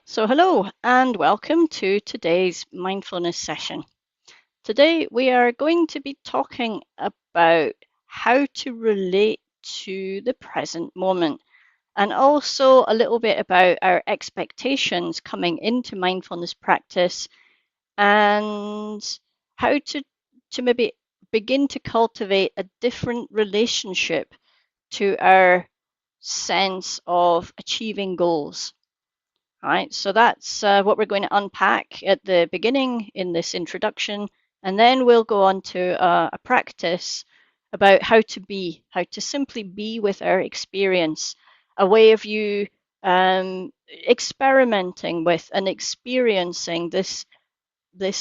So, hello and welcome to today's mindfulness session. Today, we are going to be talking about how to relate to the present moment and also a little bit about our expectations coming into mindfulness practice and how to maybe begin to cultivate a different relationship to our sense of achieving goals. All right, so that's what we're going to unpack at the beginning in this introduction, and then we'll go on to a practice about how to simply be with our experience, a way of you experimenting with and experiencing this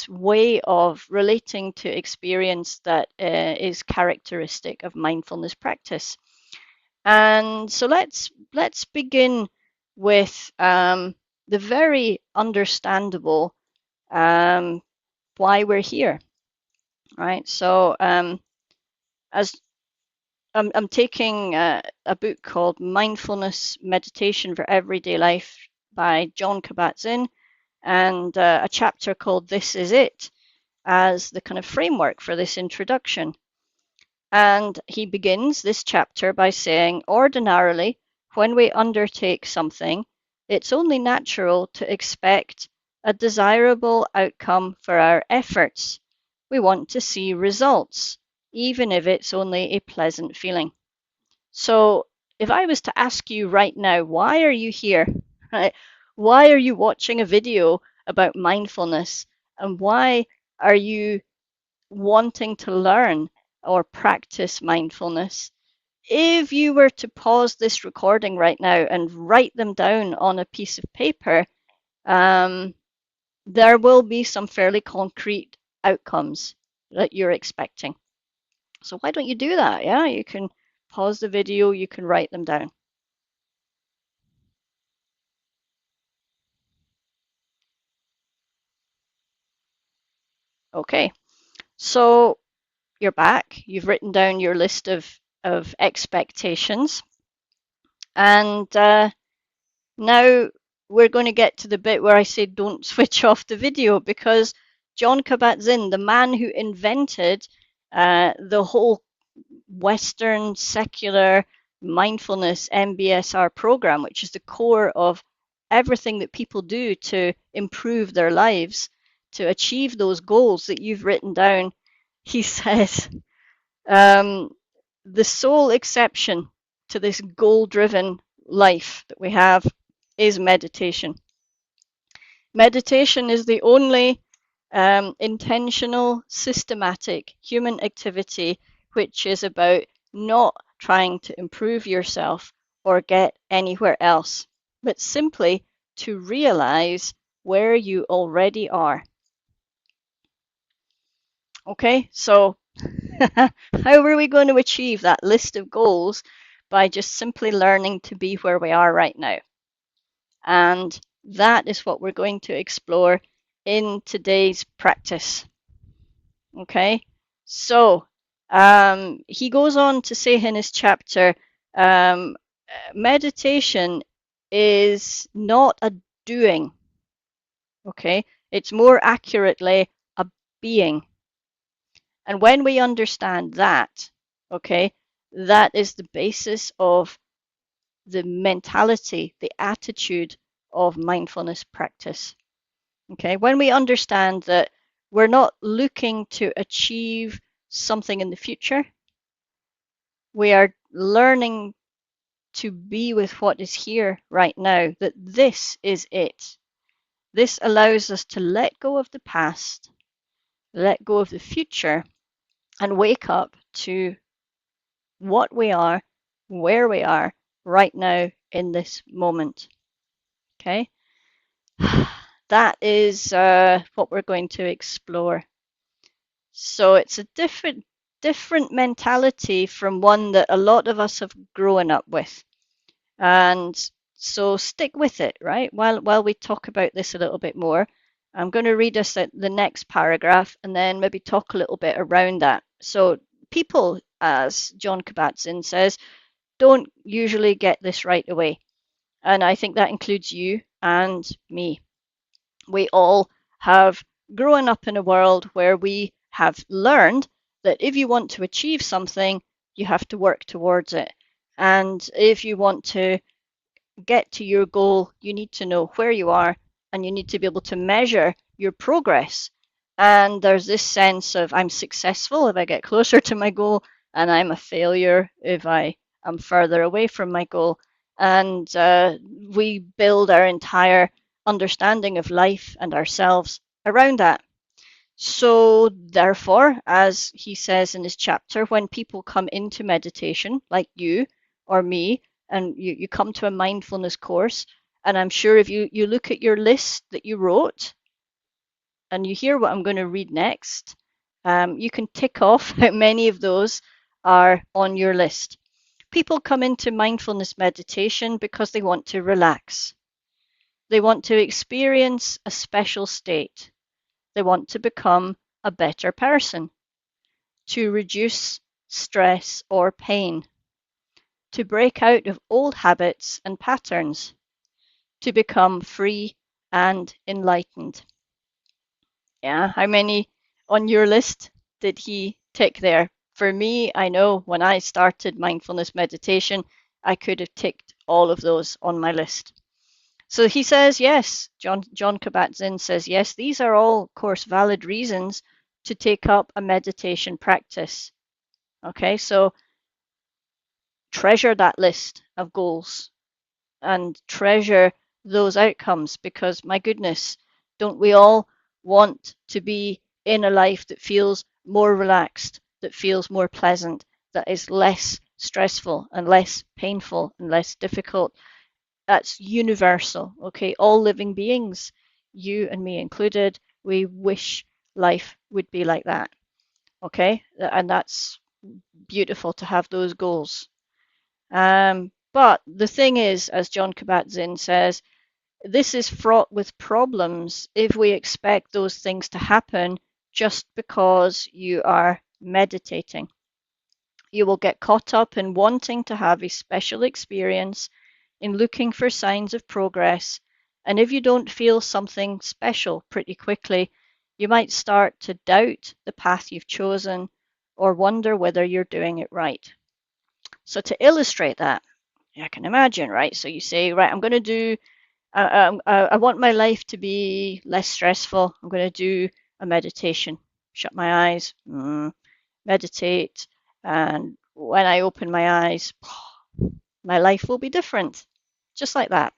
way of relating to experience that is characteristic of mindfulness practice. And so let's begin with the very understandable um, why we're here, right? So as I'm taking a book called Mindfulness Meditation for Everyday Life by John Kabat-Zinn and a chapter called This Is It as the kind of framework for this introduction. And he begins this chapter by saying, ordinarily, when we undertake something, it's only natural to expect a desirable outcome for our efforts. We want to see results, even if it's only a pleasant feeling. So, if I was to ask you right now, why are you here? Right? Why are you watching a video about mindfulness? And why are you wanting to learn or practice mindfulness, if you were to pause this recording right now and write them down on a piece of paper, um, there will be some fairly concrete outcomes that you're expecting. So why don't you do that? Yeah, you can pause the video, you can write them down. Okay, so you're back. You've written down your list of expectations. And now we're going to get to the bit where I say don't switch off the video, because John Kabat-Zinn, the man who invented the whole Western secular mindfulness MBSR program, which is the core of everything that people do to improve their lives, to achieve those goals that you've written down, he says, um, the sole exception to this goal-driven life that we have is meditation. Meditation is the only intentional, systematic human activity which is about not trying to improve yourself or get anywhere else, but simply to realize where you already are. Okay, so how are we going to achieve that list of goals? By just simply learning to be where we are right now. And that is what we're going to explore in today's practice. Okay, so he goes on to say in his chapter, meditation is not a doing. Okay, it's more accurately a being. And when we understand that, okay, that is the basis of the mentality, the attitude of mindfulness practice. Okay, when we understand that we're not looking to achieve something in the future, we are learning to be with what is here right now, that this is it. This allows us to let go of the past, let go of the future, and wake up to what we are, where we are right now in this moment. Okay, that is what we're going to explore. So it's a different mentality from one that a lot of us have grown up with. And so stick with it, right? While we talk about this a little bit more, I'm going to read us the next paragraph and then maybe talk a little bit around that. So people, as John Kabat-Zinn says, don't usually get this right away. And I think that includes you and me. We all have grown up in a world where we have learned that if you want to achieve something, you have to work towards it. And if you want to get to your goal, you need to know where you are and you need to be able to measure your progress. And there's this sense of I'm successful if I get closer to my goal, and I'm a failure if I am further away from my goal. And we build our entire understanding of life and ourselves around that. So, therefore, as he says in his chapter, when people come into meditation, like you or me, and you come to a mindfulness course, and I'm sure if you look at your list that you wrote and you hear what I'm going to read next, you can tick off how many of those are on your list. People come into mindfulness meditation because they want to relax. They want to experience a special state. They want to become a better person, to reduce stress or pain, to break out of old habits and patterns, to become free and enlightened. Yeah, how many on your list did he tick there? For me, I know when I started mindfulness meditation, I could have ticked all of those on my list. So he says, yes, John Kabat-Zinn says, yes, these are all, of course, valid reasons to take up a meditation practice. Okay, so treasure that list of goals and treasure those outcomes because, my goodness, don't we all want to be in a life that feels more relaxed, that feels more pleasant, that is less stressful and less painful and less difficult? That's universal, okay? All living beings, you and me included, we wish life would be like that, okay? And that's beautiful to have those goals. But the thing is, as John Kabat-Zinn says, this is fraught with problems if we expect those things to happen just because you are meditating. You will get caught up in wanting to have a special experience, in looking for signs of progress, and if you don't feel something special pretty quickly, you might start to doubt the path you've chosen or wonder whether you're doing it right. So to illustrate that, I can imagine, right? So you say, right, I'm going to do, I want my life to be less stressful. I'm going to do a meditation. Shut my eyes, meditate, and when I open my eyes, my life will be different. Just like that.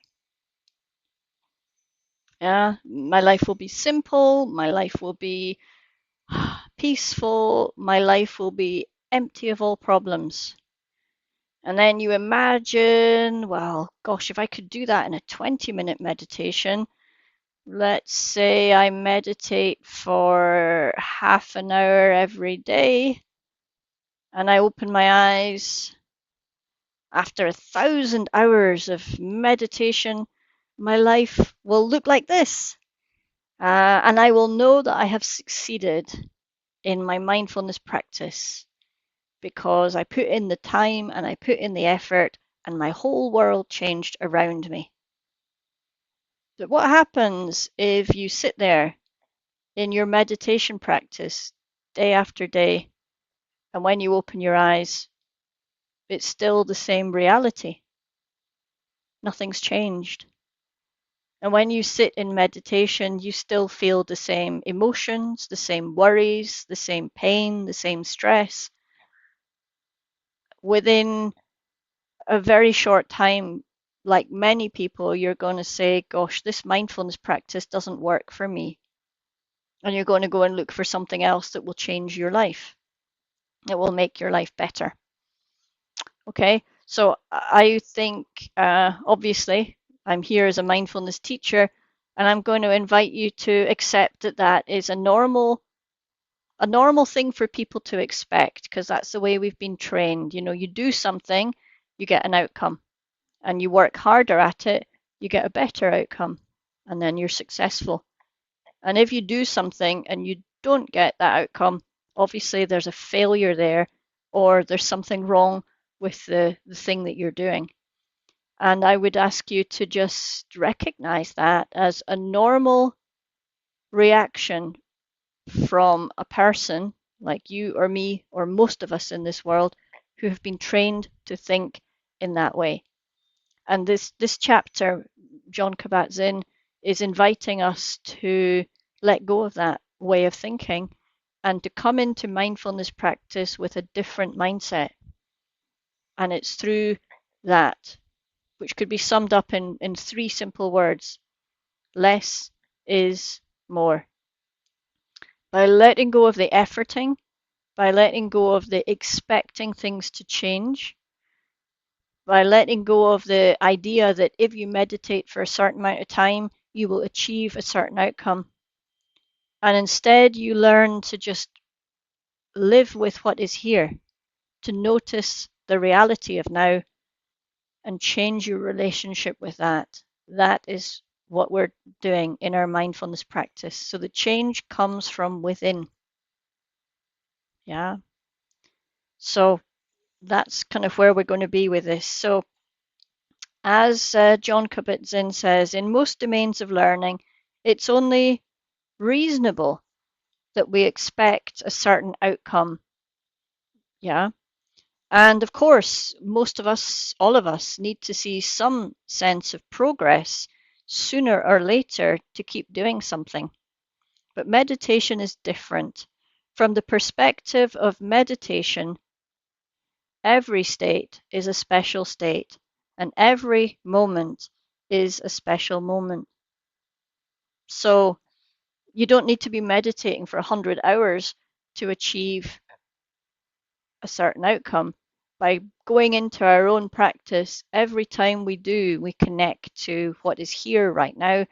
Yeah, my life will be simple, my life will be peaceful, my life will be empty of all problems. And then you imagine, well, gosh, if I could do that in a 20-minute meditation, let's say I meditate for half an hour every day, and I open my eyes after 1,000 hours of meditation, my life will look like this. And I will know that I have succeeded in my mindfulness practice because I put in the time and I put in the effort, and my whole world changed around me. But what happens if you sit there in your meditation practice day after day, and when you open your eyes, it's still the same reality? Nothing's changed. And when you sit in meditation, you still feel the same emotions, the same worries, the same pain, the same stress. Within a very short time, like many people, you're going to say, gosh, this mindfulness practice doesn't work for me. And you're going to go and look for something else that will change your life. It will make your life better. Okay, so I think obviously I'm here as a mindfulness teacher, and I'm going to invite you to accept that that is a normal thing for people to expect because that's the way we've been trained. You know, you do something, you get an outcome, and you work harder at it, you get a better outcome, and then you're successful. And if you do something and you don't get that outcome, obviously there's a failure there, or there's something wrong with the thing that you're doing. And I would ask you to just recognize that as a normal reaction from a person like you or me or most of us in this world who have been trained to think in that way. And this chapter, John Kabat-Zinn, is inviting us to let go of that way of thinking and to come into mindfulness practice with a different mindset. And it's through that, which could be summed up in three simple words: less is more. By letting go of the efforting, by letting go of the expecting things to change, by letting go of the idea that if you meditate for a certain amount of time, you will achieve a certain outcome. And instead, you learn to just live with what is here, to notice the reality of now and change your relationship with that. That is what we're doing in our mindfulness practice. So the change comes from within. Yeah. So that's kind of where we're going to be with this. So as John Kabat-Zinn says, in most domains of learning, it's only reasonable that we expect a certain outcome. Yeah. And of course, most of us, all of us, need to see some sense of progress sooner or later to keep doing something. But meditation is different. From the perspective of meditation, every state is a special state, and every moment is a special moment. So you don't need to be meditating for 100 hours to achieve a certain outcome. By going into our own practice, every time we do, we connect to what is here right now.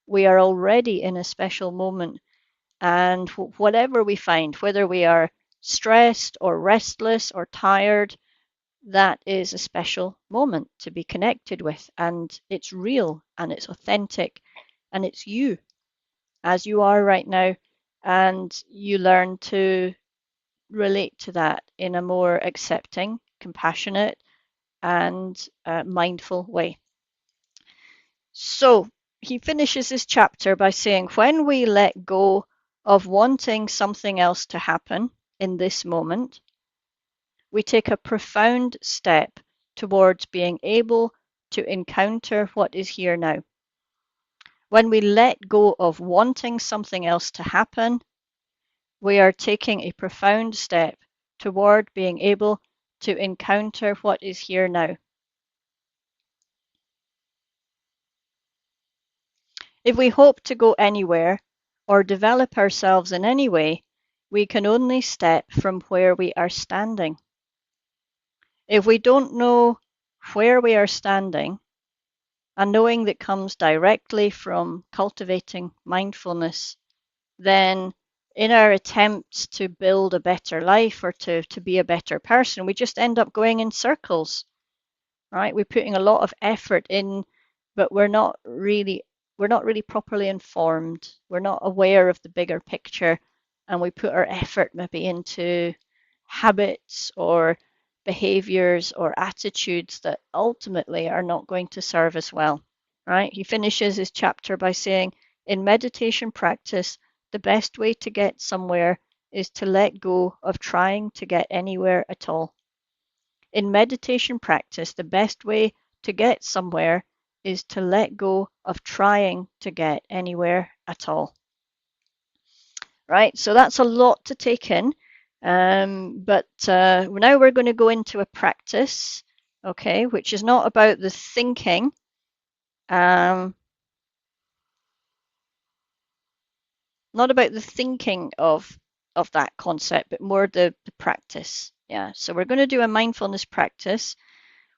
We are already in a special moment. And whatever we find, whether we are stressed or restless or tired, that is a special moment to be connected with. And it's real and it's authentic and it's you as you are right now. And you learn to relate to that in a more accepting, compassionate, and mindful way. So he finishes this chapter by saying, when we let go of wanting something else to happen in this moment, we take a profound step towards being able to encounter what is here now. When we let go of wanting something else to happen, we are taking a profound step toward being able to encounter what is here now. If we hope to go anywhere or develop ourselves in any way, we can only step from where we are standing. If we don't know where we are standing, a knowing that comes directly from cultivating mindfulness, then in our attempts to build a better life or to be a better person, we just end up going in circles, right? We're putting a lot of effort in, but we're not really properly informed. We're not aware of the bigger picture, and we put our effort maybe into habits or behaviors or attitudes that ultimately are not going to serve us well, right? He finishes his chapter by saying, in meditation practice, the best way to get somewhere is to let go of trying to get anywhere at all. In meditation practice, the best way to get somewhere is to let go of trying to get anywhere at all. Right? So that's a lot to take in. But now we're going to go into a practice, okay, which is not about the thinking, not about the thinking of that concept, but more the practice. Yeah. So we're going to do a mindfulness practice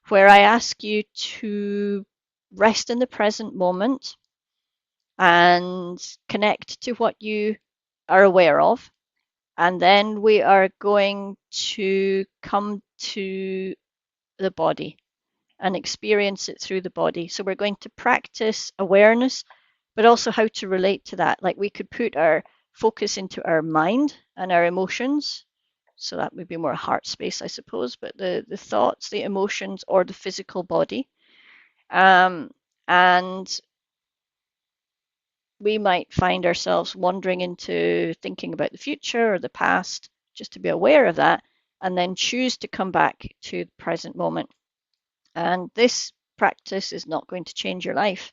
where I ask you to rest in the present moment and connect to what you are aware of. And then we are going to come to the body and experience it through the body. So we're going to practice awareness, but also how to relate to that. Like we could put our focus into our mind and our emotions. So that would be more heart space, I suppose, but the thoughts, the emotions, or the physical body. Um, and we might find ourselves wandering into thinking about the future or the past, just to be aware of that, and then choose to come back to the present moment. And this practice is not going to change your life,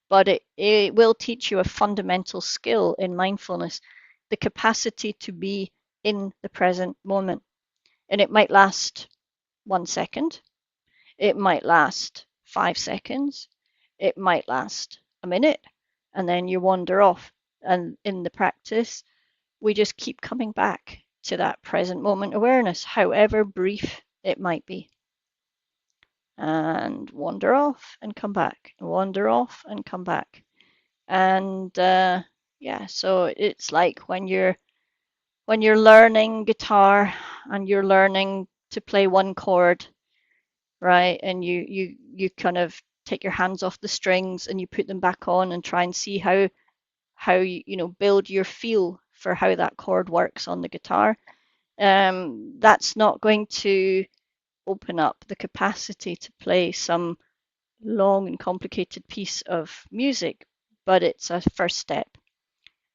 but it will teach you a fundamental skill in mindfulness, the capacity to be in the present moment. And it might last 1 second, it might last 5 seconds, it might last a minute, and then you wander off. And in the practice, we just keep coming back to that present moment awareness, however brief it might be. And wander off and come back, wander off and come back. And yeah, so it's like when you're learning guitar and you're learning to play one chord, right? And you kind of take your hands off the strings and you put them back on and try and see how you know build your feel for how that chord works on the guitar. That's not going to open up the capacity to play some long and complicated piece of music, but it's a first step.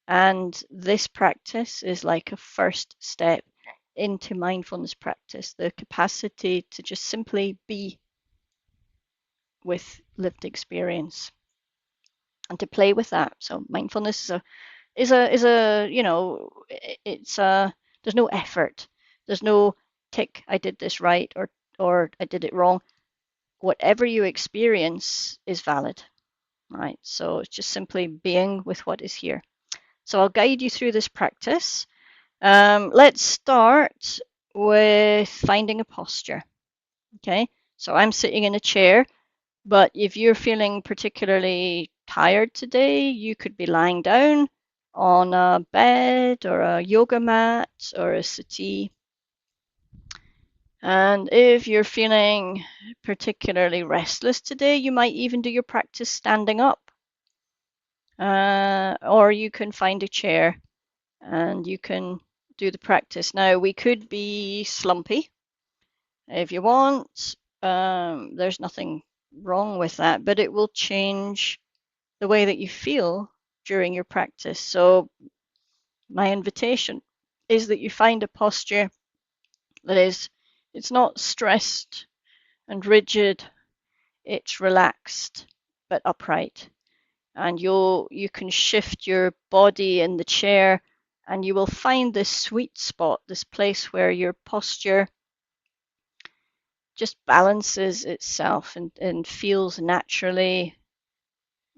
And this practice is like a first step into mindfulness practice, the capacity to just simply be with lived experience and to play with that. So mindfulness is a you know it's a there's no effort, there's no tick I did this right or I did it wrong. Whatever you experience is valid, right? So it's just simply being with what is here. So I'll guide you through this practice. Let's start with finding a posture. Okay, so I'm sitting in a chair, but if you're feeling particularly tired today, you could be lying down on a bed or a yoga mat or a settee. And if you're feeling particularly restless today, you might even do your practice standing up. Or you can find a chair and you can do the practice. Now, we could be slumpy if you want. There's nothing wrong with that, but it will change the way that you feel during your practice. So, my invitation is that you find a posture that is, it's not stressed and rigid, it's relaxed but upright. And you can shift your body in the chair and you will find this sweet spot, this place where your posture just balances itself and feels naturally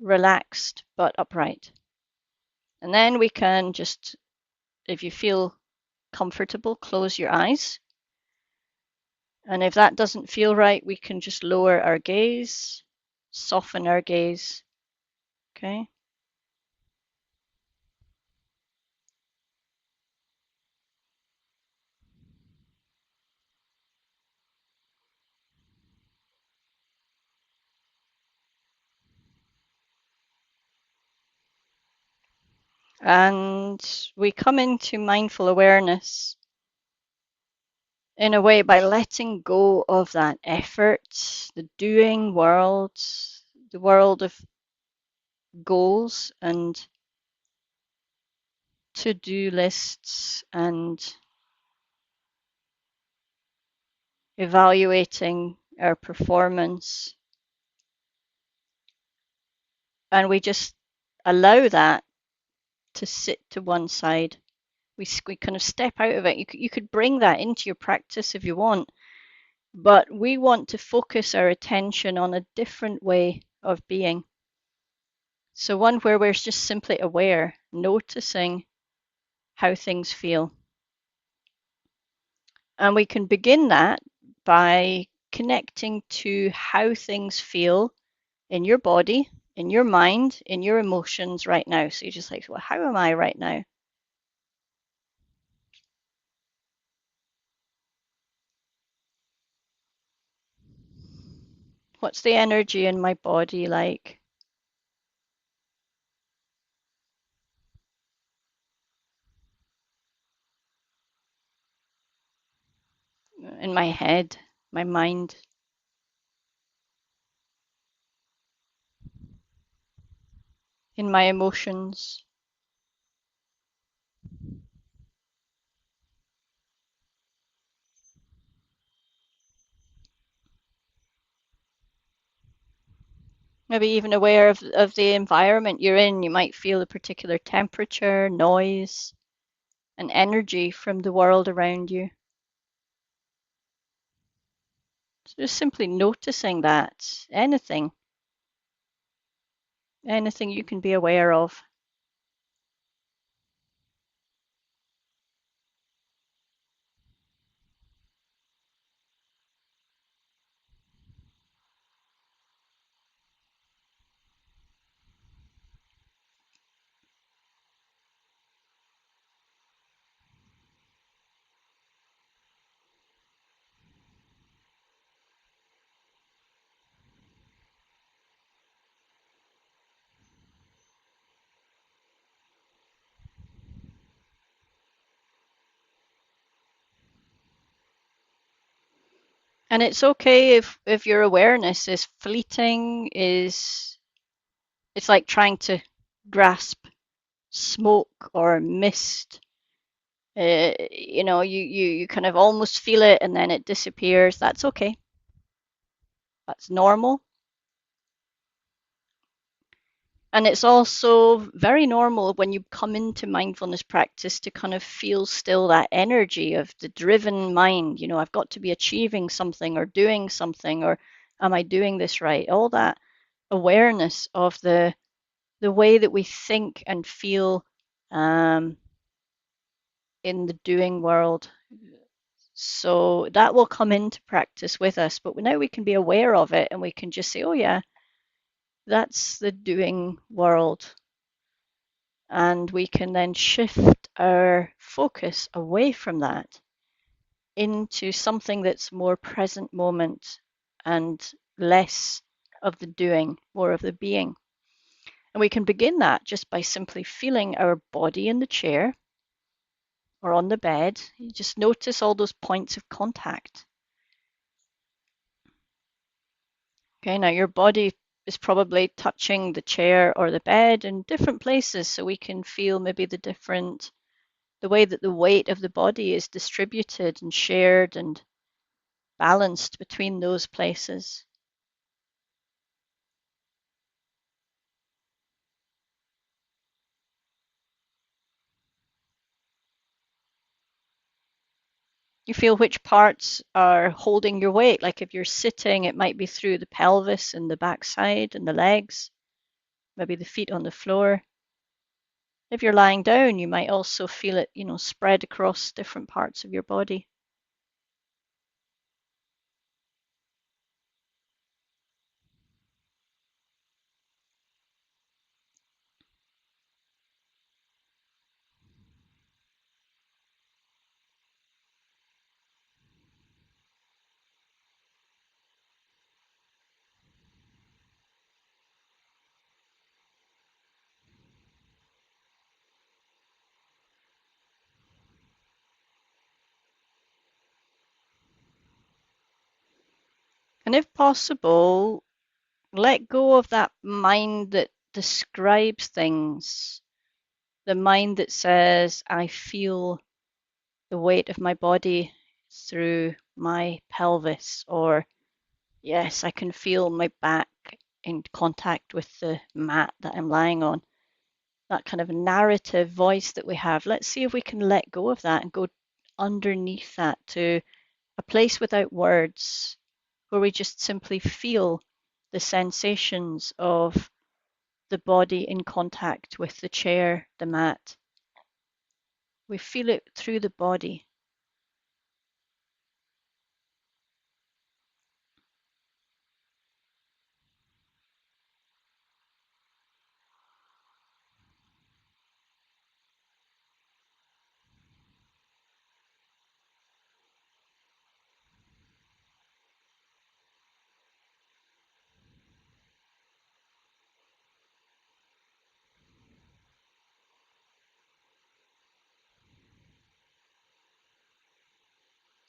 relaxed but upright. And then we can just, if you feel comfortable, close your eyes. And if that doesn't feel right, we can just lower our gaze, soften our gaze. Okay. And we come into mindful awareness in a way by letting go of that effort, the doing world, the world of goals and to-do lists and evaluating our performance. And we just allow that to sit to one side. We kind of step out of it. You could bring that into your practice if you want, but we want to focus our attention on a different way of being. So one where we're just simply aware, noticing how things feel. And we can begin that by connecting to how things feel in your body, in your mind, in your emotions right now. So you're just like, well, how am I right now? What's the energy in my body like? In my head, my mind? in my emotions. Maybe even aware of the environment you're in. You might feel a particular temperature, noise, and energy from the world around you. So just simply noticing that. Anything you can be aware of. And it's okay if your awareness is fleeting, is it's like trying to grasp smoke or mist. You kind of almost feel it and then it disappears. That's okay. That's normal. And it's also very normal when you come into mindfulness practice to kind of feel still that energy of the driven mind. I've got to be achieving something or doing something, or am I doing this right? All that awareness of the way that we think and feel um, in the doing world. So that will come into practice with us, but now we can be aware of it and we can just say, oh, yeah, that's the doing world. And we can then shift our focus away from that into something that's more present moment and less of the doing, more of the being. And we can begin that just by simply feeling our body in the chair or on the bed. You just notice all those points of contact. Okay, now your body is probably touching the chair or the bed in different places, so we can feel maybe the way that the weight of the body is distributed and shared and balanced between those places. You feel which parts are holding your weight. Like if you're sitting, it might be through the pelvis and the backside and the legs, maybe the feet on the floor. If you're lying down, you might also feel it, spread across different parts of your body. And if possible, let go of that mind that describes things, the mind that says, I feel the weight of my body through my pelvis, or yes, I can feel my back in contact with the mat that I'm lying on. That kind of narrative voice that we have. Let's see if we can let go of that and go underneath that to a place without words where we just simply feel the sensations of the body in contact with the chair, the mat. We feel it through the body.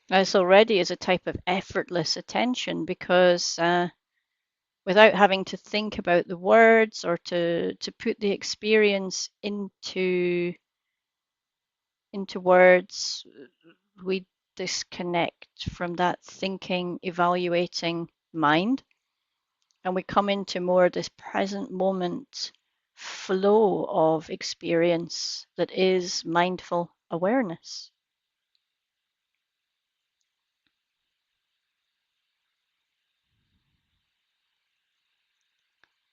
This already is a type of effortless attention because without having to think about the words or to put the experience into words. We disconnect from that thinking, evaluating mind, and we come into more this present moment flow of experience that is mindful awareness.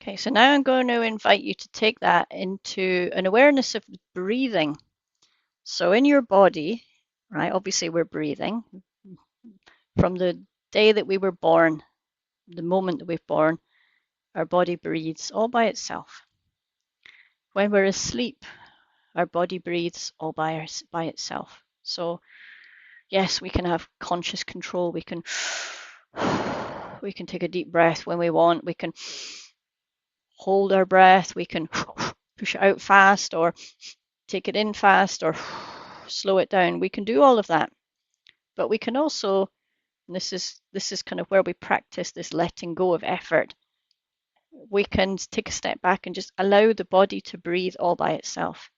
Okay, so now I'm going to invite you to take that into an awareness of breathing. So in your body, right, obviously we're breathing. From the day that we were born, the moment that we're born, our body breathes all by itself. When we're asleep, our body breathes all by itself. So yes, we can have conscious control. We can take a deep breath when we want. We can hold our breath. We can push it out fast or take it in fast or slow it down. We can do all of that. But we can also, and this is kind of where we practice this letting go of effort. We can take a step back and just allow the body to breathe all by itself.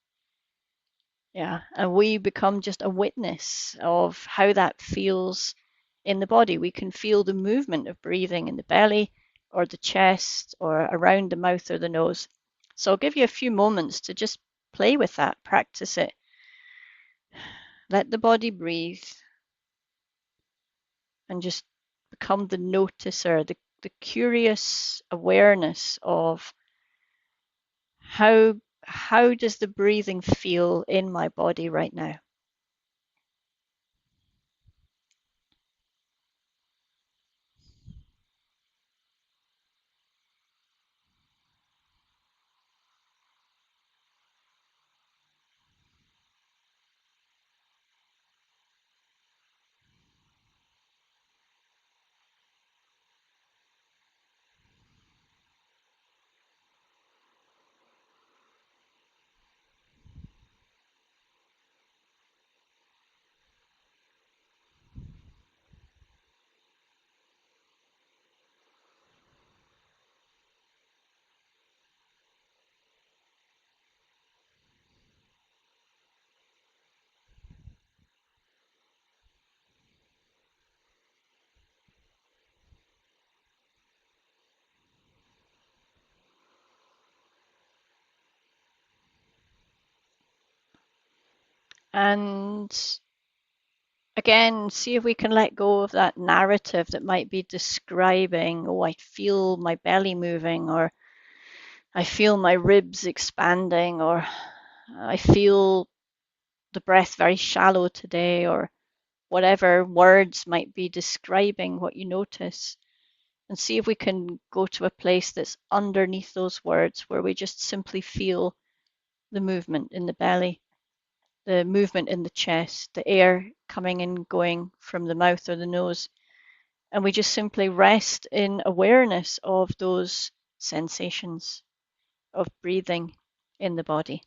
Yeah, and we become just a witness of how that feels in the body. We can feel the movement of breathing in the belly or the chest or around the mouth or the nose. So I'll give you a few moments to just play with that, practice it. Let the body breathe and just become the noticer, the curious awareness of how does the breathing feel in my body right now? And again, see if we can let go of that narrative that might be describing, oh, I feel my belly moving, or I feel my ribs expanding, or I feel the breath very shallow today, or whatever words might be describing what you notice. And see if we can go to a place that's underneath those words where we just simply feel the movement in the belly, the movement in the chest, the air coming and going from the mouth or the nose. And we just simply rest in awareness of those sensations of breathing in the body.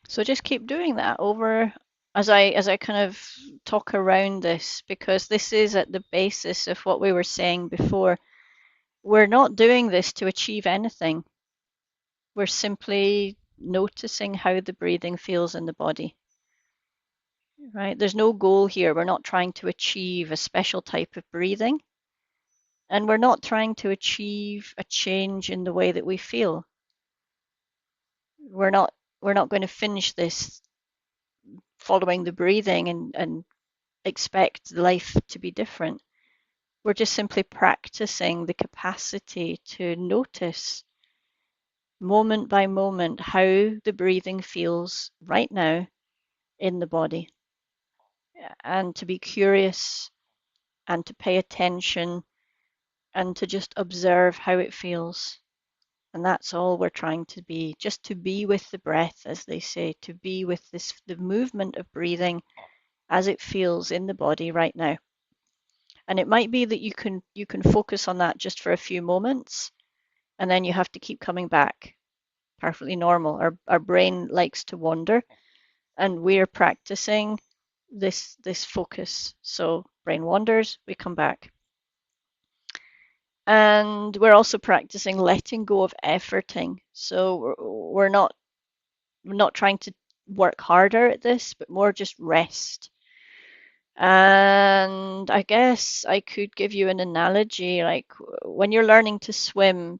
So just keep doing that over as I kind of talk around this, because this is at the basis of what we were saying before. We're not doing this to achieve anything. We're simply noticing how the breathing feels in the body, right? There's no goal here. We're not trying to achieve a special type of breathing. And we're not trying to achieve a change in the way that we feel. We're not we're not going to finish this following the breathing and expect life to be different. We're just simply practicing the capacity to notice moment by moment how the breathing feels right now in the body, and to be curious and to pay attention and to just observe how it feels. And that's all we're trying to be, just to be with the breath, as they say, to be with this, the movement of breathing as it feels in the body right now. And it might be that you can focus on that just for a few moments, and then you have to keep coming back. Perfectly normal. Our brain likes to wander, and we're practicing this focus. So brain wanders, we come back. And we're also practicing letting go of efforting. So we're not trying to work harder at this, but more just rest. And I guess I could give you an analogy, like when you're learning to swim,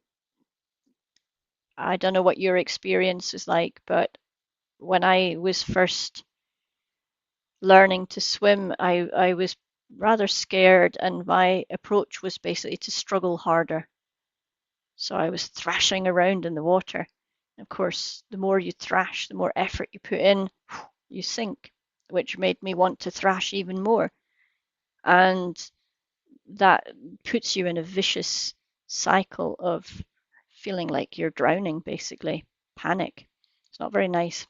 I don't know what your experience is like, but when I was first learning to swim, I was rather scared, and my approach was basically to struggle harder. So I was thrashing around in the water. Of course, the more you thrash, the more effort you put in, you sink, which made me want to thrash even more. And that puts you in a vicious cycle of feeling like you're drowning, basically. Panic. It's not very nice.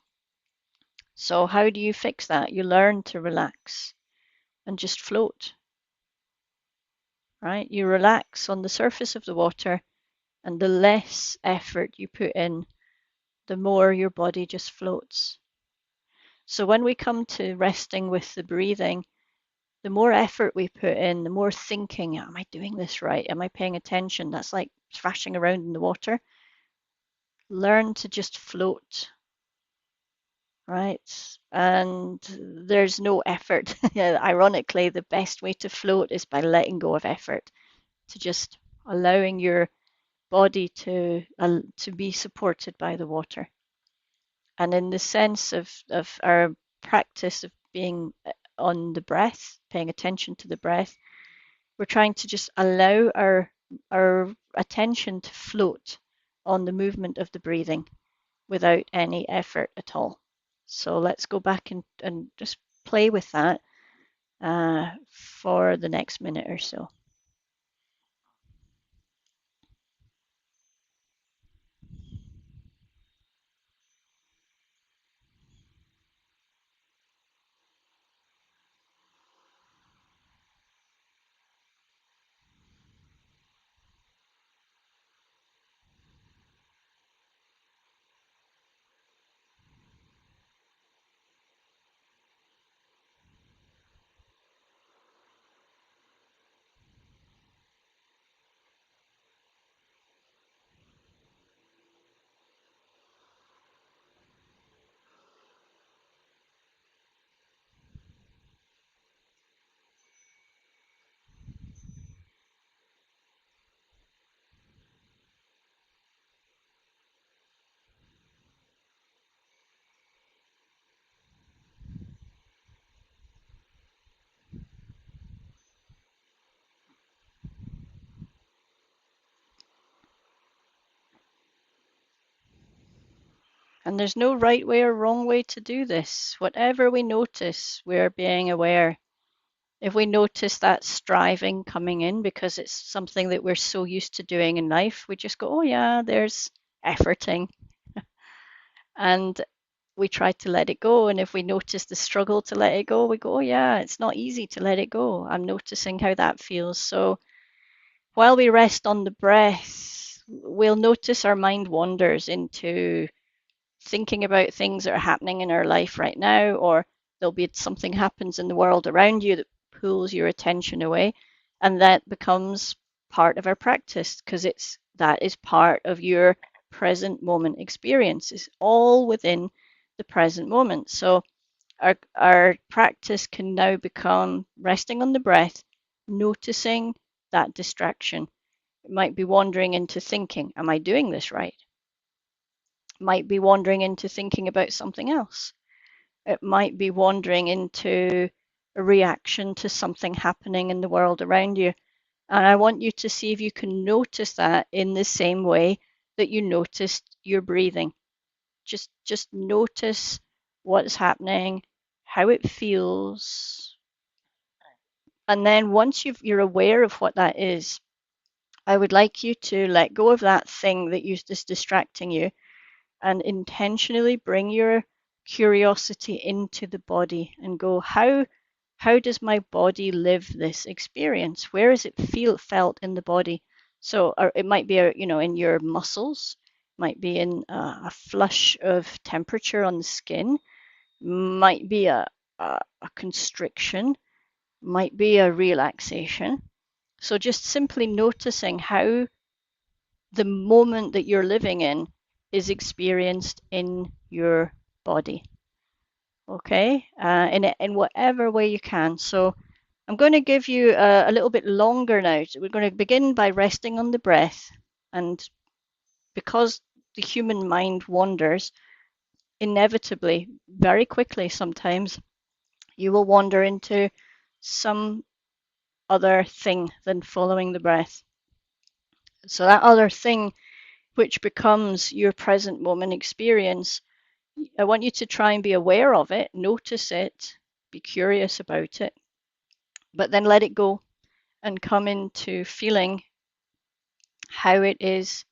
So, how do you fix that? You learn to relax and just float, right? You relax on the surface of the water, and the less effort you put in, the more your body just floats. So, when we come to resting with the breathing, the more effort we put in, the more thinking, am I doing this right? Am I paying attention? That's like thrashing around in the water. Learn to just float, right? And there's no effort. Ironically, the best way to float is by letting go of effort, to just allowing your body to be supported by the water. And in the sense of our practice of being on the breath, paying attention to the breath, we're trying to just allow our attention to float on the movement of the breathing without any effort at all. So let's go back and just play with that for the next minute or so. And there's no right way or wrong way to do this. Whatever we notice, we're being aware. If we notice that striving coming in because it's something that we're so used to doing in life, we just go, oh, yeah, there's efforting. And we try to let it go. And if we notice the struggle to let it go, we go, oh, yeah, it's not easy to let it go. I'm noticing how that feels. So while we rest on the breath, we'll notice our mind wanders into thinking about things that are happening in our life right now, or there'll be something happens in the world around you that pulls your attention away, and that becomes part of our practice because it's that is part of your present moment experience. It's all within the present moment. So our practice can now become resting on the breath, noticing that distraction. It might be wandering into thinking, am I doing this right? It might be wandering into thinking about something else. It might be wandering into a reaction to something happening in the world around you. And I want you to see if you can notice that in the same way that you noticed your breathing. Just notice what's happening, how it feels. And then once you're aware of what that is, I would like you to let go of that thing that is distracting you and intentionally bring your curiosity into the body and go, how does my body live this experience? Where is it felt in the body? So it might be in your muscles, might be in a flush of temperature on the skin, might be a constriction, might be a relaxation. So just simply noticing how the moment that you're living in is experienced in your body. Okay, in whatever way you can. So I'm going to give you a little bit longer now. So we're going to begin by resting on the breath, and because the human mind wanders, inevitably, very quickly sometimes, you will wander into some other thing than following the breath. So that other thing, which becomes your present moment experience, I want you to try and be aware of it, notice it, be curious about it, but then let it go and come into feeling how it is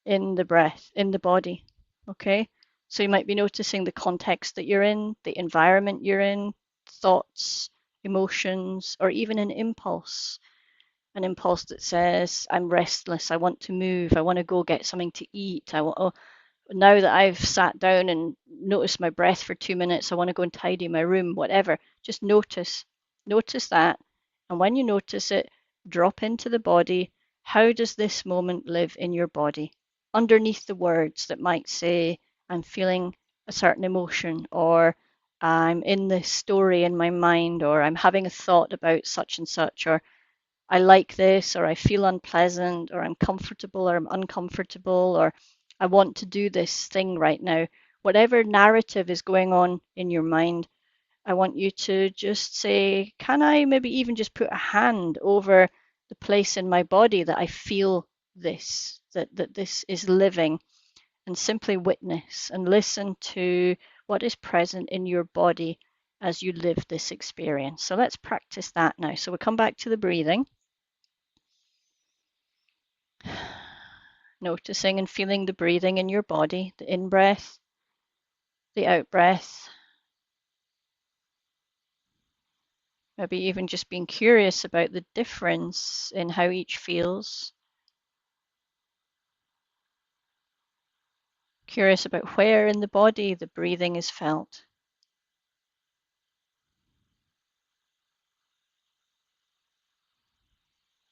in the breath, in the body. Okay? So you might be noticing the context that you're in, the environment you're in, thoughts, emotions, or even an impulse that says, I'm restless, I want to move, I want to go get something to eat, now that I've sat down and noticed my breath for 2 minutes, I want to go and tidy my room, whatever. Just notice that. And when you notice it, drop into the body. How does this moment live in your body? Underneath the words that might say, I'm feeling a certain emotion, or I'm in this story in my mind, or I'm having a thought about such and such, or I like this, or I feel unpleasant, or I'm comfortable, or I'm uncomfortable, or I want to do this thing right now. Whatever narrative is going on in your mind, I want you to just say, can I maybe even just put a hand over the place in my body that I feel this, that this is living, and simply witness and listen to what is present in your body as you live this experience. So let's practice that now. So we'll come back to the breathing. Noticing and feeling the breathing in your body, the in-breath, the out-breath. Maybe even just being curious about the difference in how each feels. Curious about where in the body the breathing is felt.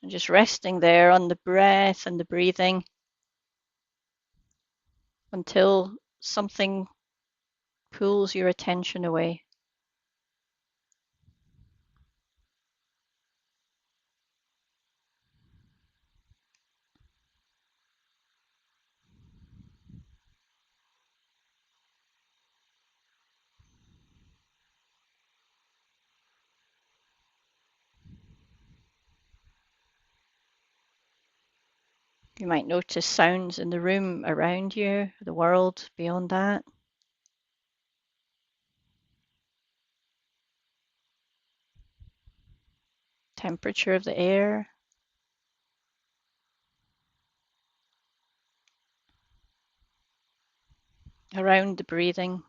And just resting there on the breath and the breathing until something pulls your attention away. You might notice sounds in the room around you, the world beyond that. Temperature of the air. Around the breathing.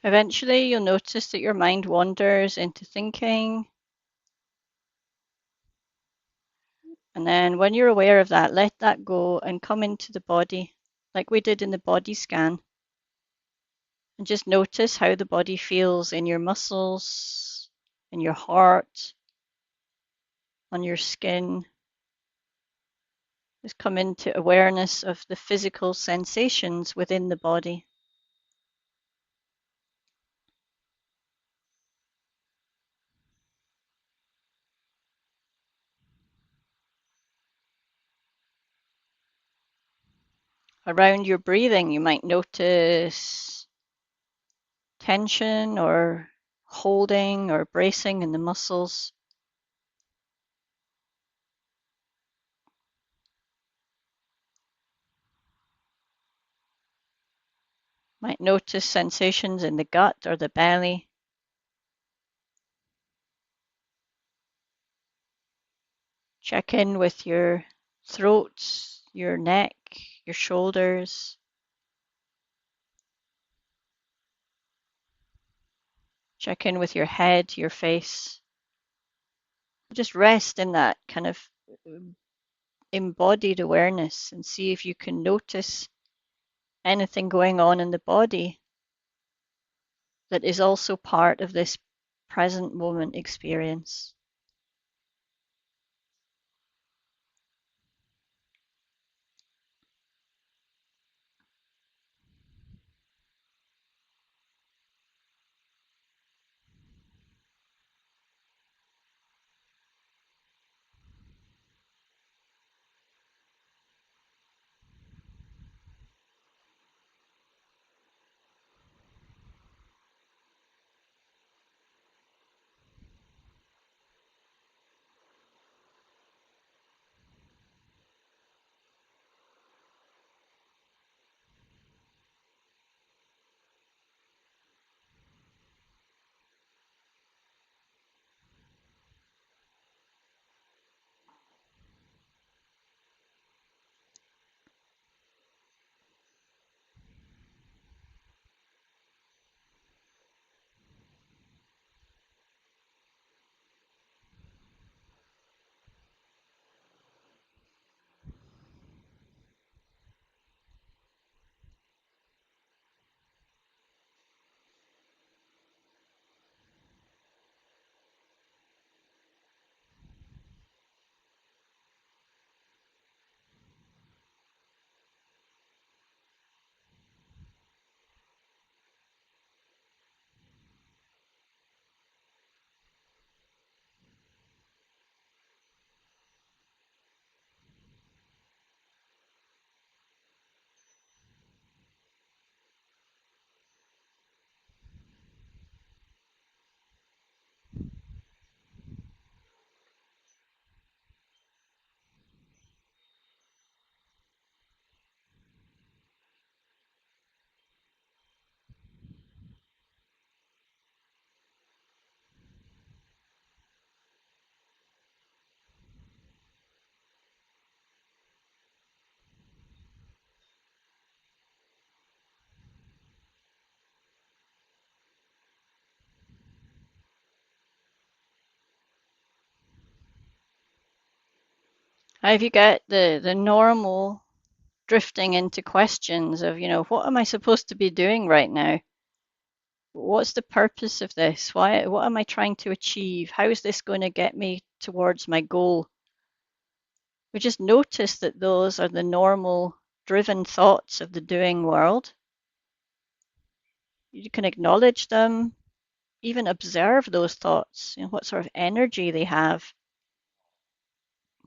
Eventually, you'll notice that your mind wanders into thinking. And then when you're aware of that, let that go and come into the body, like we did in the body scan. And just notice how the body feels in your muscles, in your heart, on your skin. Just come into awareness of the physical sensations within the body. Around your breathing, you might notice tension or holding or bracing in the muscles. Might notice sensations in the gut or the belly. Check in with your throat, your neck, your shoulders. Check in with your head, your face. Just rest in that kind of embodied awareness and see if you can notice anything going on in the body that is also part of this present moment experience. If you get the normal drifting into questions of, what am I supposed to be doing right now? What's the purpose of this? What am I trying to achieve? How is this going to get me towards my goal? We just notice that those are the normal driven thoughts of the doing world. You can acknowledge them, even observe those thoughts, what sort of energy they have,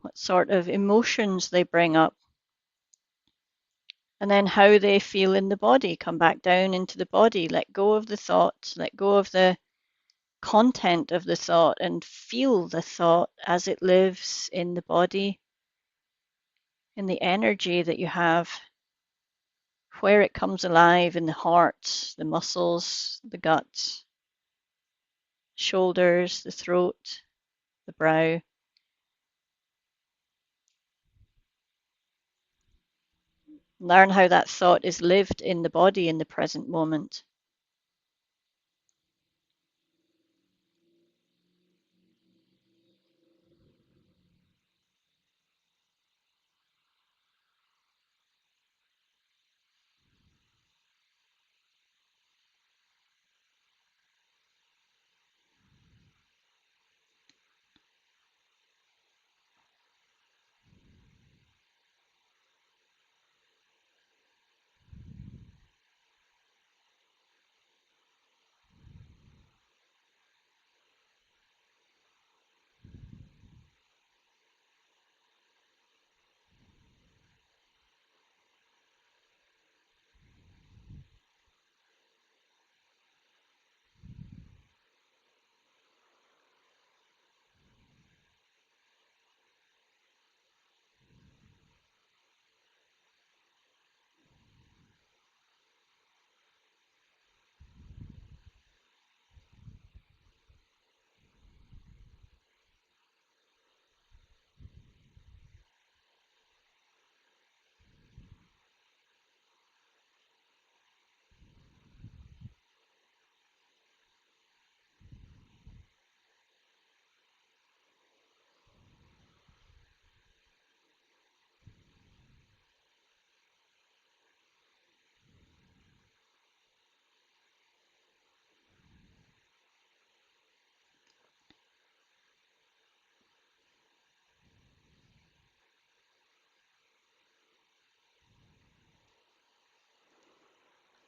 what sort of emotions they bring up, and then how they feel in the body. Come back down into the body, let go of the thought, let go of the content of the thought, and feel the thought as it lives in the body, in the energy that you have, where it comes alive in the heart, the muscles, the gut, shoulders, the throat, the brow. Learn how that thought is lived in the body in the present moment.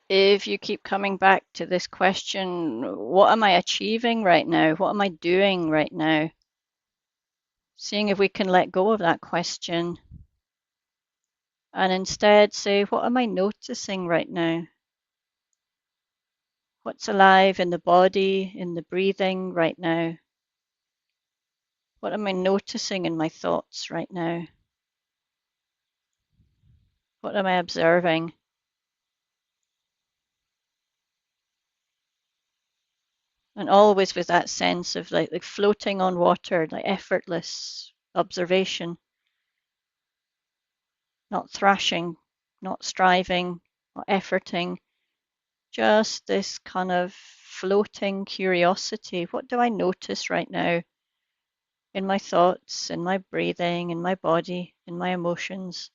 if you keep coming back to this question, what am I achieving right now? What am I doing right now? Seeing if we can let go of that question and instead say, what am I noticing right now? What's alive in the body, in the breathing right now? What am I noticing in my thoughts right now? What am I observing? And always with that sense of like floating on water, like effortless observation, not thrashing, not striving, not efforting, just this kind of floating curiosity. What do I notice right now in my thoughts, in my breathing, in my body, in my emotions?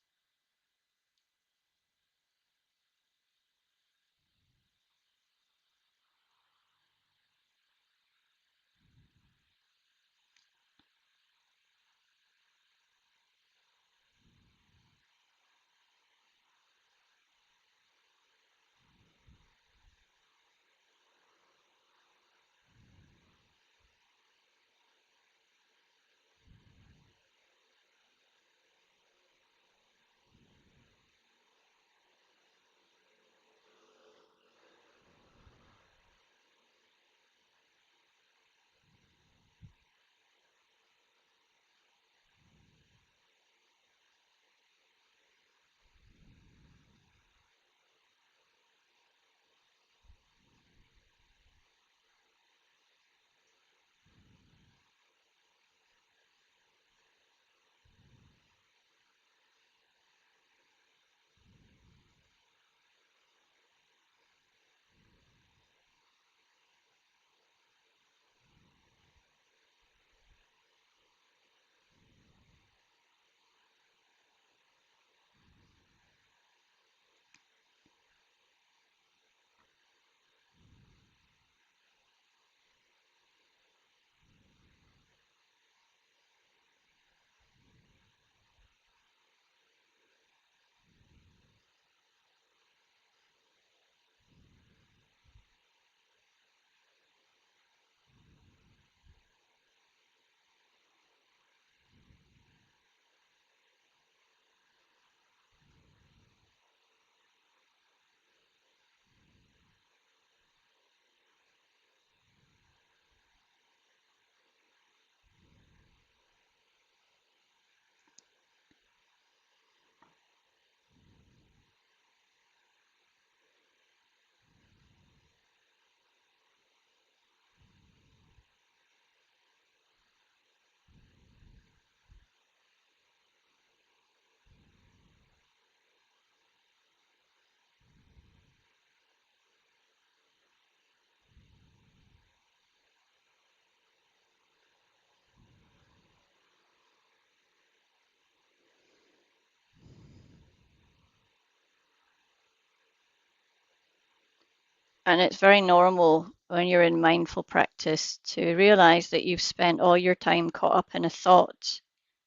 And it's very normal when you're in mindful practice to realize that you've spent all your time caught up in a thought,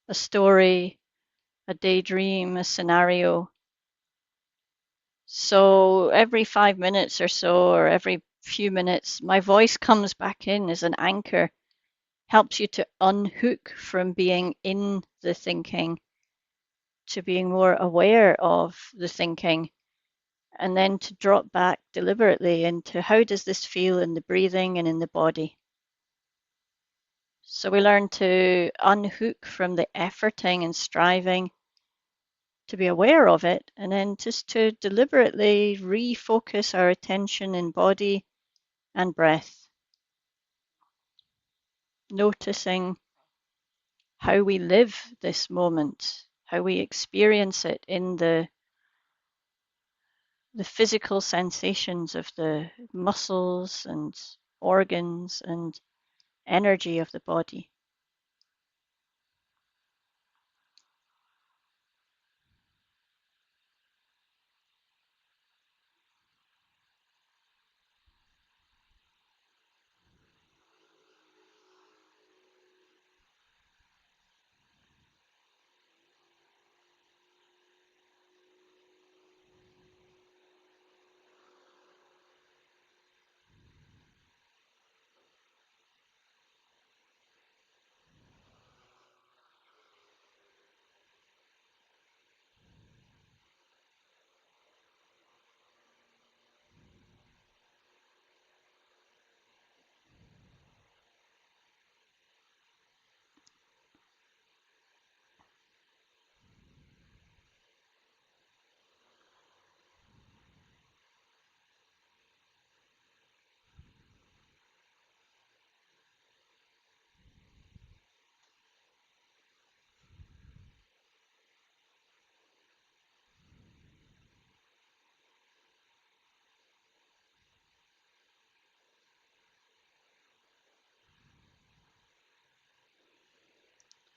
a story, a daydream, a scenario. So every 5 minutes or so, or every few minutes, my voice comes back in as an anchor, helps you to unhook from being in the thinking to being more aware of the thinking, and then to drop back deliberately into how does this feel in the breathing and in the body. So we learn to unhook from the efforting and striving to be aware of it, and then just to deliberately refocus our attention in body and breath, noticing how we live this moment, how we experience it in the physical sensations of the muscles and organs and energy of the body.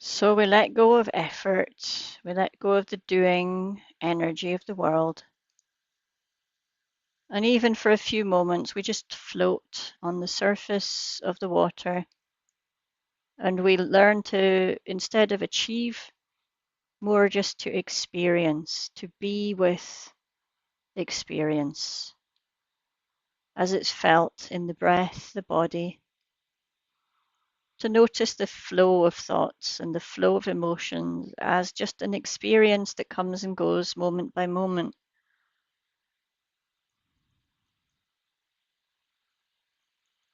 So we let go of effort, we let go of the doing energy of the world. And even for a few moments, we just float on the surface of the water. And we learn to, instead of achieve, more just to experience, to be with the experience as it's felt in the breath, the body, to notice the flow of thoughts and the flow of emotions as just an experience that comes and goes moment by moment.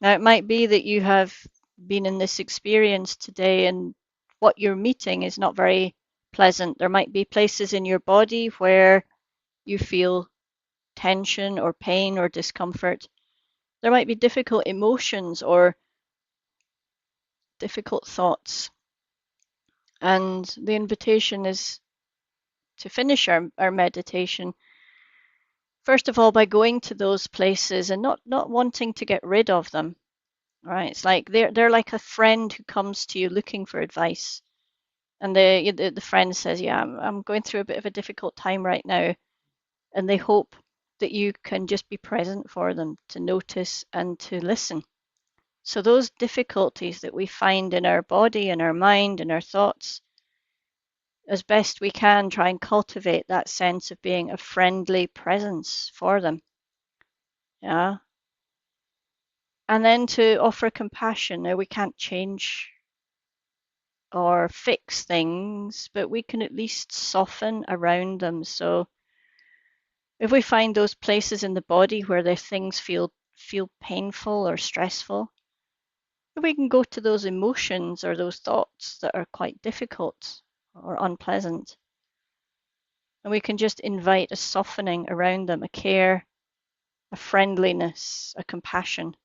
Now, it might be that you have been in this experience today and what you're meeting is not very pleasant. There might be places in your body where you feel tension or pain or discomfort. There might be difficult emotions or difficult thoughts. And the invitation is to finish our meditation, first of all, by going to those places and not wanting to get rid of them. Right? It's like they're like a friend who comes to you looking for advice. And the friend says, "Yeah, I'm going through a bit of a difficult time right now," and they hope that you can just be present for them, to notice and to listen. So those difficulties that we find in our body and our mind and our thoughts, as best we can, try and cultivate that sense of being a friendly presence for them. Yeah. And then to offer compassion. Now, we can't change or fix things, but we can at least soften around them. So if we find those places in the body where the things feel painful or stressful, we can go to those emotions or those thoughts that are quite difficult or unpleasant. And we can just invite a softening around them, a care, a friendliness, a compassion,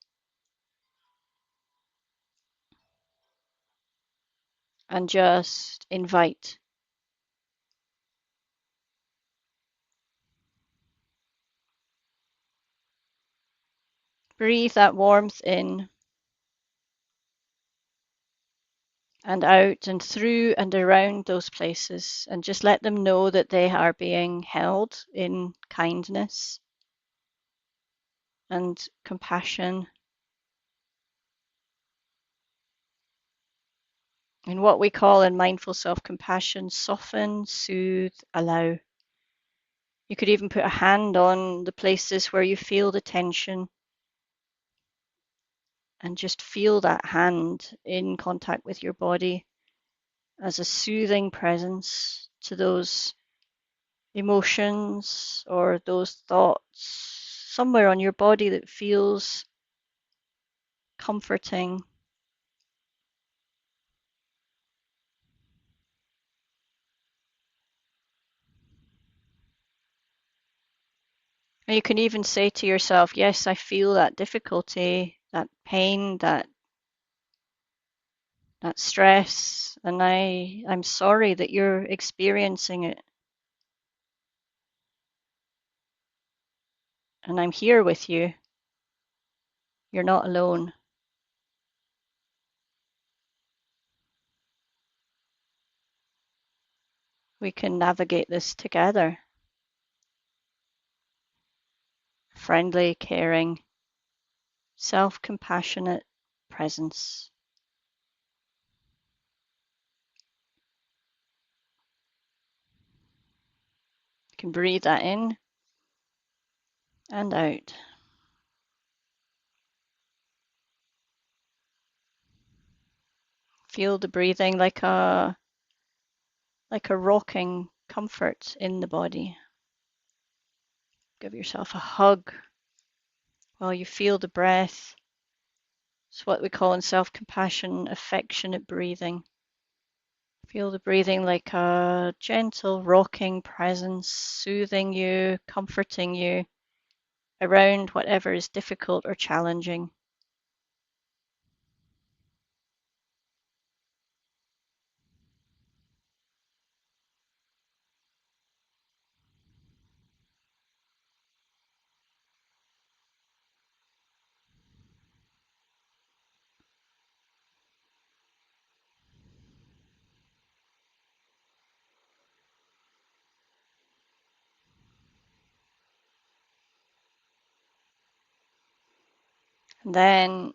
and just invite. Breathe that warmth in and out and through and around those places, and just let them know that they are being held in kindness and compassion. In what we call in mindful self-compassion, soften, soothe, allow. You could even put a hand on the places where you feel the tension and just feel that hand in contact with your body as a soothing presence to those emotions or those thoughts somewhere on your body that feels comforting. And you can even say to yourself, yes, I feel that difficulty, that pain, that stress, and I'm sorry that you're experiencing it. And I'm here with you. You're not alone. We can navigate this together. Friendly, caring, self-compassionate presence. You can breathe that in and out. Feel the breathing like a rocking comfort in the body. Give yourself a hug while you feel the breath. It's what we call in self-compassion affectionate breathing. Feel the breathing like a gentle rocking presence, soothing you, comforting you around whatever is difficult or challenging. And then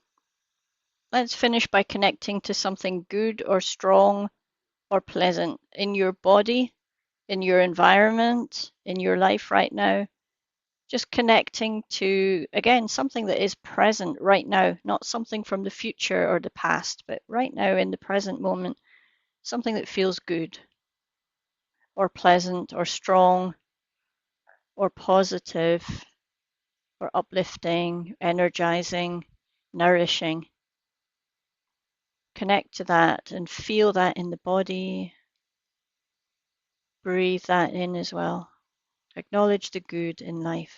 let's finish by connecting to something good or strong or pleasant in your body, in your environment, in your life right now. Just connecting to, again, something that is present right now, not something from the future or the past, but right now in the present moment, something that feels good or pleasant or strong or positive or uplifting, energizing, nourishing. Connect to that and feel that in the body. Breathe that in as well. Acknowledge the good in life.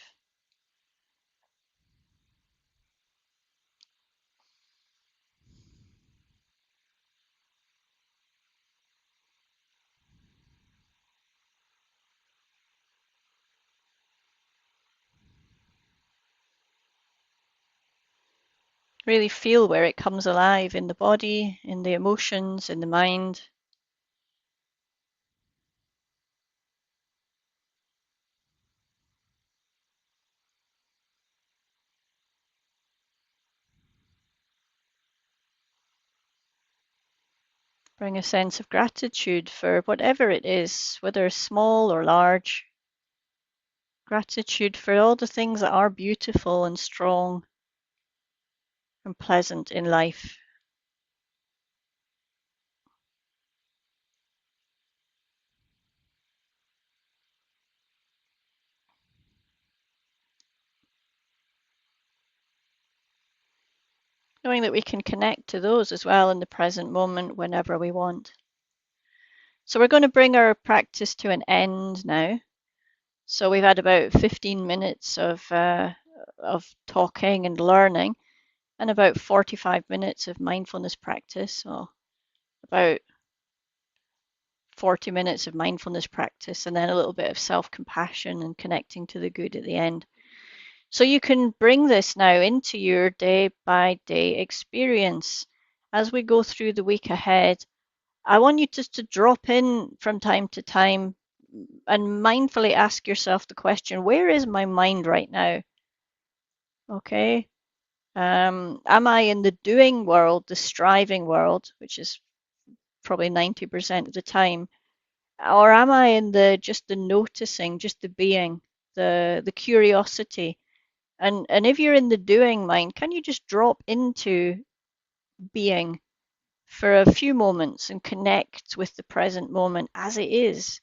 Really feel where it comes alive in the body, in the emotions, in the mind. Bring a sense of gratitude for whatever it is, whether small or large. Gratitude for all the things that are beautiful and strong and pleasant in life. Knowing that we can connect to those as well in the present moment whenever we want. So we're going to bring our practice to an end now. So we've had about 15 minutes of talking and learning, and about 45 minutes of mindfulness practice. So about 40 minutes of mindfulness practice, and then a little bit of self-compassion and connecting to the good at the end. So you can bring this now into your day by day experience. As we go through the week ahead, I want you just to drop in from time to time and mindfully ask yourself the question, where is my mind right now? Okay. Am I in the doing world, the striving world, which is probably 90% of the time, or am I in the just the noticing, just the being, the curiosity? And if you're in the doing mind, can you just drop into being for a few moments and connect with the present moment as it is,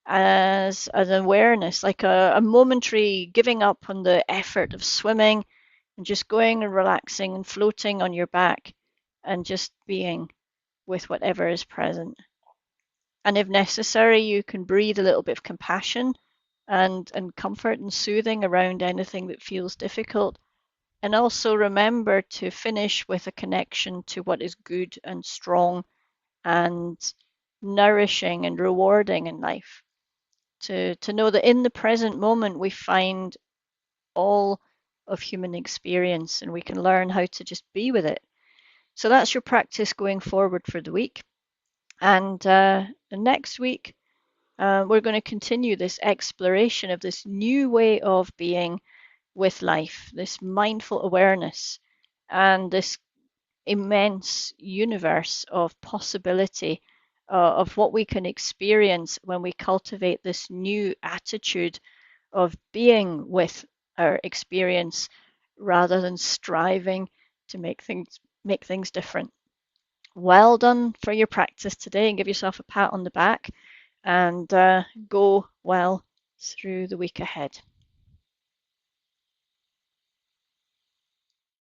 as an awareness, like a momentary giving up on the effort of swimming and just going and relaxing and floating on your back and just being with whatever is present. And if necessary, you can breathe a little bit of compassion and comfort and soothing around anything that feels difficult. And also remember to finish with a connection to what is good and strong and nourishing and rewarding in life. To know that in the present moment we find all of human experience and we can learn how to just be with it. So that's your practice going forward for the week. And next week, we're going to continue this exploration of this new way of being with life, this mindful awareness, and this immense universe of possibility of what we can experience when we cultivate this new attitude of being with our experience rather than striving to make things different. Well done for your practice today, and give yourself a pat on the back, and go well through the week ahead.